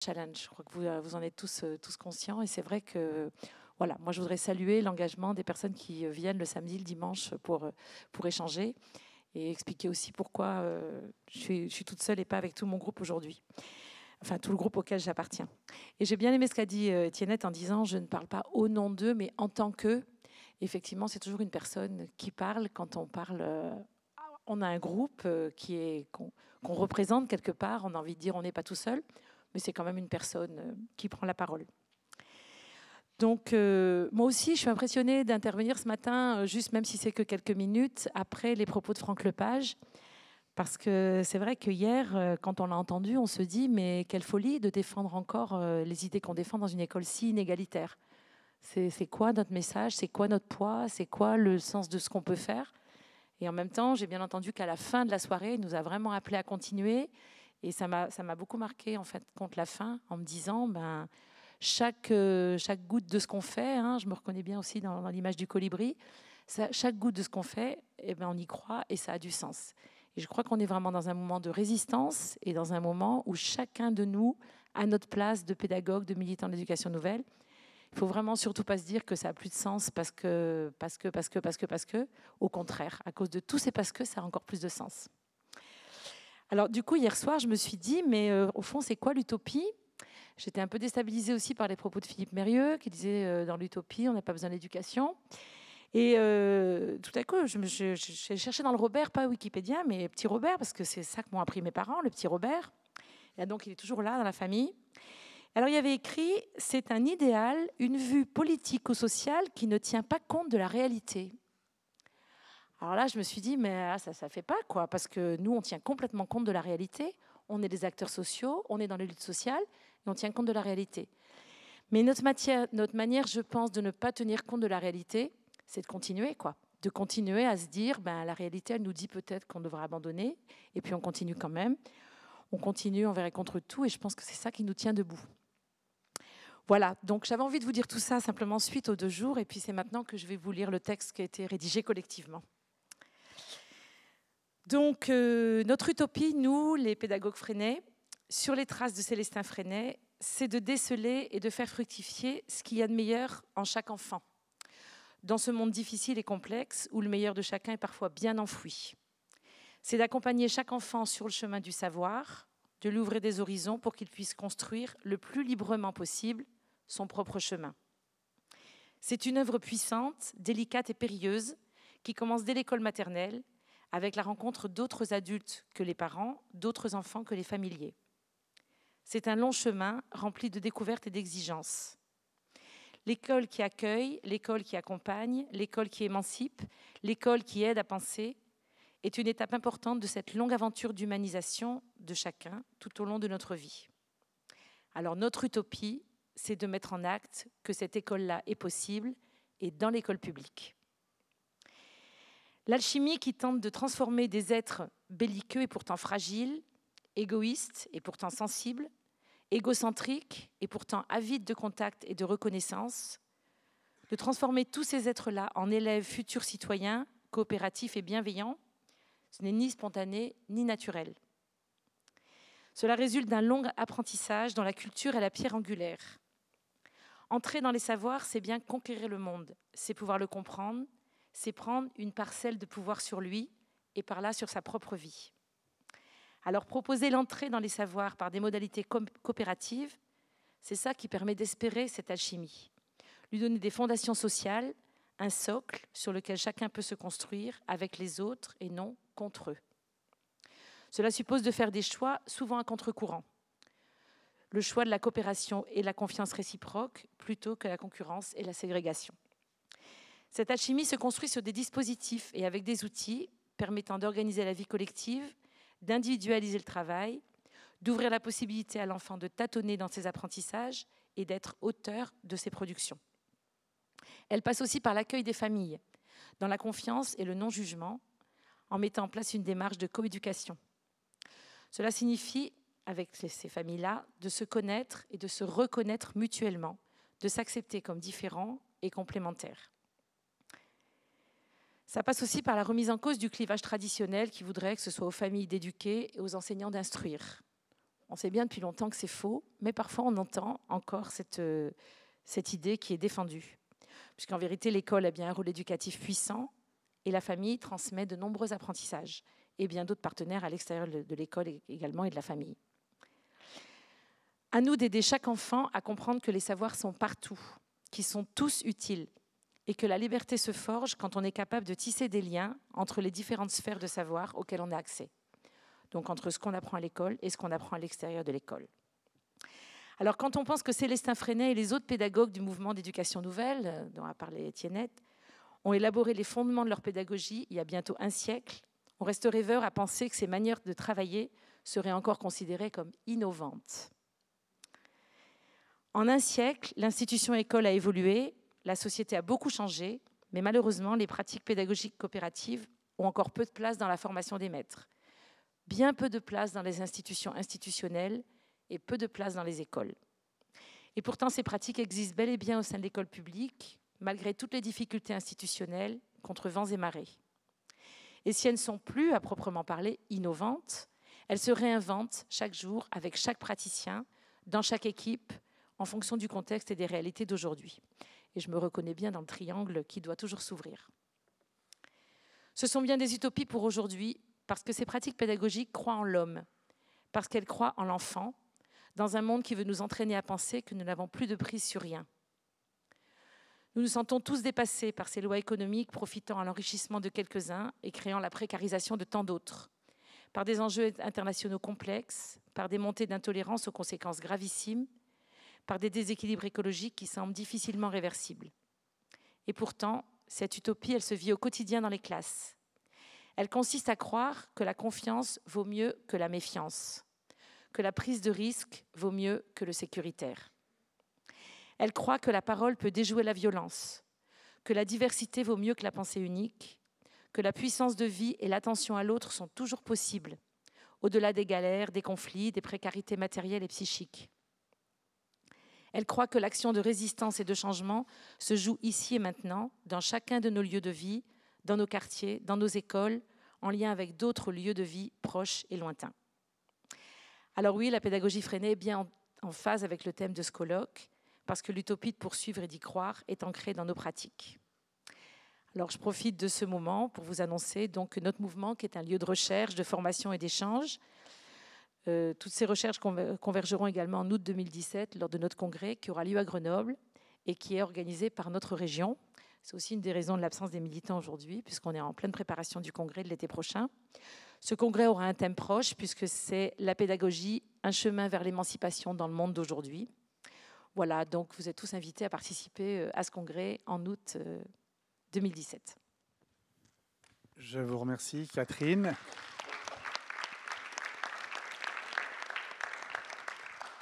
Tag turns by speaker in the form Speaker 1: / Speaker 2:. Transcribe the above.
Speaker 1: challenge. Je crois que vous en êtes tous conscients. Et c'est vrai que, voilà, moi, je voudrais saluer l'engagement des personnes qui viennent le samedi, le dimanche pour échanger et expliquer aussi pourquoi je suis toute seule et pas avec tout mon groupe aujourd'hui. Enfin, tout le groupe auquel j'appartiens. Et j'ai bien aimé ce qu'a dit Étiennette en disant « je ne parle pas au nom d'eux, mais en tant qu'eux ». Effectivement, c'est toujours une personne qui parle quand on parle. On a un groupe qu'on représente quelque part. On a envie de dire on n'est pas tout seul, mais c'est quand même une personne qui prend la parole. Donc, moi aussi, je suis impressionnée d'intervenir ce matin, juste même si c'est que quelques minutes, après les propos de Franck Lepage. Parce que c'est vrai que hier, quand on l'a entendu, on se dit mais quelle folie de défendre encore les idées qu'on défend dans une école si inégalitaire. C'est quoi notre message? C'est quoi notre poids? C'est quoi le sens de ce qu'on peut faire? Et en même temps, j'ai bien entendu qu'à la fin de la soirée, il nous a vraiment appelé à continuer. Et ça m'a beaucoup marqué en fait contre la fin, en me disant ben chaque goutte de ce qu'on fait, hein, je me reconnais bien aussi dans l'image du colibri, chaque goutte de ce qu'on fait, eh ben, on y croit et ça a du sens. Et je crois qu'on est vraiment dans un moment de résistance et dans un moment où chacun de nous a notre place de pédagogue, de militant de l'éducation nouvelle. Il faut vraiment surtout pas se dire que ça a plus de sens parce que. Au contraire, à cause de tous ces parce que, ça a encore plus de sens. Alors du coup, hier soir, je me suis dit, mais au fond, c'est quoi l'utopie? J'étais un peu déstabilisée aussi par les propos de Philippe Mérieux, qui disait dans l'utopie, on n'a pas besoin d'éducation. Et tout à coup, j'ai cherché dans le Robert, pas Wikipédia, mais petit Robert, parce que c'est ça que m'ont appris mes parents, le petit Robert. Et donc, il est toujours là dans la famille. Alors, il y avait écrit « C'est un idéal, une vue politique ou sociale qui ne tient pas compte de la réalité ». Alors là, je me suis dit, mais ça ne fait pas, quoi, parce que nous, on tient complètement compte de la réalité. On est des acteurs sociaux, on est dans les luttes sociales, et on tient compte de la réalité. Mais notre manière, je pense, de ne pas tenir compte de la réalité, c'est de continuer, quoi. De continuer à se dire, ben, la réalité, elle nous dit peut-être qu'on devrait abandonner, et puis on continue quand même. On continue envers et contre tout, et je pense que c'est ça qui nous tient debout. Voilà, donc j'avais envie de vous dire tout ça simplement suite aux 2 jours, et puis c'est maintenant que je vais vous lire le texte qui a été rédigé collectivement. Donc, notre utopie, nous, les pédagogues Freinet, sur les traces de Célestin Freinet, c'est de déceler et de faire fructifier ce qu'il y a de meilleur en chaque enfant, dans ce monde difficile et complexe où le meilleur de chacun est parfois bien enfoui. C'est d'accompagner chaque enfant sur le chemin du savoir, de lui ouvrir des horizons pour qu'il puisse construire le plus librement possible son propre chemin. C'est une œuvre puissante, délicate et périlleuse qui commence dès l'école maternelle avec la rencontre d'autres adultes que les parents, d'autres enfants que les familiers. C'est un long chemin rempli de découvertes et d'exigences. L'école qui accueille, l'école qui accompagne, l'école qui émancipe, l'école qui aide à penser est une étape importante de cette longue aventure d'humanisation de chacun tout au long de notre vie. Alors notre utopie, c'est de mettre en acte que cette école-là est possible et dans l'école publique. L'alchimie qui tente de transformer des êtres belliqueux et pourtant fragiles, égoïstes et pourtant sensibles, égocentriques et pourtant avides de contact et de reconnaissance, de transformer tous ces êtres-là en élèves futurs citoyens, coopératifs et bienveillants, ce n'est ni spontané ni naturel. Cela résulte d'un long apprentissage dont la culture est la pierre angulaire. Entrer dans les savoirs, c'est bien conquérir le monde, c'est pouvoir le comprendre, c'est prendre une parcelle de pouvoir sur lui et par là sur sa propre vie. Alors proposer l'entrée dans les savoirs par des modalités coopératives, c'est ça qui permet d'espérer cette alchimie. Lui donner des fondations sociales, un socle sur lequel chacun peut se construire avec les autres et non contre eux. Cela suppose de faire des choix souvent à contre-courant. Le choix de la coopération et la confiance réciproque plutôt que la concurrence et la ségrégation. Cette alchimie se construit sur des dispositifs et avec des outils permettant d'organiser la vie collective, d'individualiser le travail, d'ouvrir la possibilité à l'enfant de tâtonner dans ses apprentissages et d'être auteur de ses productions. Elle passe aussi par l'accueil des familles, dans la confiance et le non-jugement, en mettant en place une démarche de coéducation. Cela signifie, avec ces familles-là, de se connaître et de se reconnaître mutuellement, de s'accepter comme différents et complémentaires. Ça passe aussi par la remise en cause du clivage traditionnel qui voudrait que ce soit aux familles d'éduquer et aux enseignants d'instruire. On sait bien depuis longtemps que c'est faux, mais parfois on entend encore cette idée qui est défendue. Puisqu'en vérité, l'école a bien un rôle éducatif puissant et la famille transmet de nombreux apprentissages et bien d'autres partenaires à l'extérieur de l'école également et de la famille. À nous d'aider chaque enfant à comprendre que les savoirs sont partout, qu'ils sont tous utiles et que la liberté se forge quand on est capable de tisser des liens entre les différentes sphères de savoir auxquelles on a accès. Donc entre ce qu'on apprend à l'école et ce qu'on apprend à l'extérieur de l'école. Alors quand on pense que Célestin Freinet et les autres pédagogues du mouvement d'éducation nouvelle, dont a parlé Étiennette, ont élaboré les fondements de leur pédagogie il y a bientôt un siècle, on reste rêveur à penser que ces manières de travailler seraient encore considérées comme innovantes. En un siècle, l'institution école a évolué, la société a beaucoup changé, mais malheureusement, les pratiques pédagogiques coopératives ont encore peu de place dans la formation des maîtres, bien peu de place dans les institutions institutionnelles et peu de place dans les écoles. Et pourtant, ces pratiques existent bel et bien au sein de l'école publique, malgré toutes les difficultés institutionnelles, contre vents et marées. Et si elles ne sont plus, à proprement parler, innovantes, elles se réinventent chaque jour avec chaque praticien, dans chaque équipe, en fonction du contexte et des réalités d'aujourd'hui. Et je me reconnais bien dans le triangle qui doit toujours s'ouvrir. Ce sont bien des utopies pour aujourd'hui, parce que ces pratiques pédagogiques croient en l'homme, parce qu'elles croient en l'enfant, dans un monde qui veut nous entraîner à penser que nous n'avons plus de prise sur rien. Nous nous sentons tous dépassés par ces lois économiques profitant à l'enrichissement de quelques-uns et créant la précarisation de tant d'autres, par des enjeux internationaux complexes, par des montées d'intolérance aux conséquences gravissimes, par des déséquilibres écologiques qui semblent difficilement réversibles. Et pourtant, cette utopie, elle se vit au quotidien dans les classes. Elle consiste à croire que la confiance vaut mieux que la méfiance, que la prise de risque vaut mieux que le sécuritaire. Elle croit que la parole peut déjouer la violence, que la diversité vaut mieux que la pensée unique, que la puissance de vie et l'attention à l'autre sont toujours possibles, au-delà des galères, des conflits, des précarités matérielles et psychiques. Elle croit que l'action de résistance et de changement se joue ici et maintenant, dans chacun de nos lieux de vie, dans nos quartiers, dans nos écoles, en lien avec d'autres lieux de vie proches et lointains. Alors oui, la pédagogie Freinet est bien en phase avec le thème de ce colloque, parce que l'utopie de poursuivre et d'y croire est ancrée dans nos pratiques. Alors je profite de ce moment pour vous annoncer donc notre mouvement, qui est un lieu de recherche, de formation et d'échange. Toutes ces recherches convergeront également en août 2017 lors de notre congrès qui aura lieu à Grenoble et qui est organisé par notre région. C'est aussi une des raisons de l'absence des militants aujourd'hui, puisqu'on est en pleine préparation du congrès de l'été prochain. Ce congrès aura un thème proche, puisque c'est la pédagogie, un chemin vers l'émancipation dans le monde d'aujourd'hui. Voilà, donc vous êtes tous invités à participer à ce congrès en août 2017.
Speaker 2: Je vous remercie, Catherine.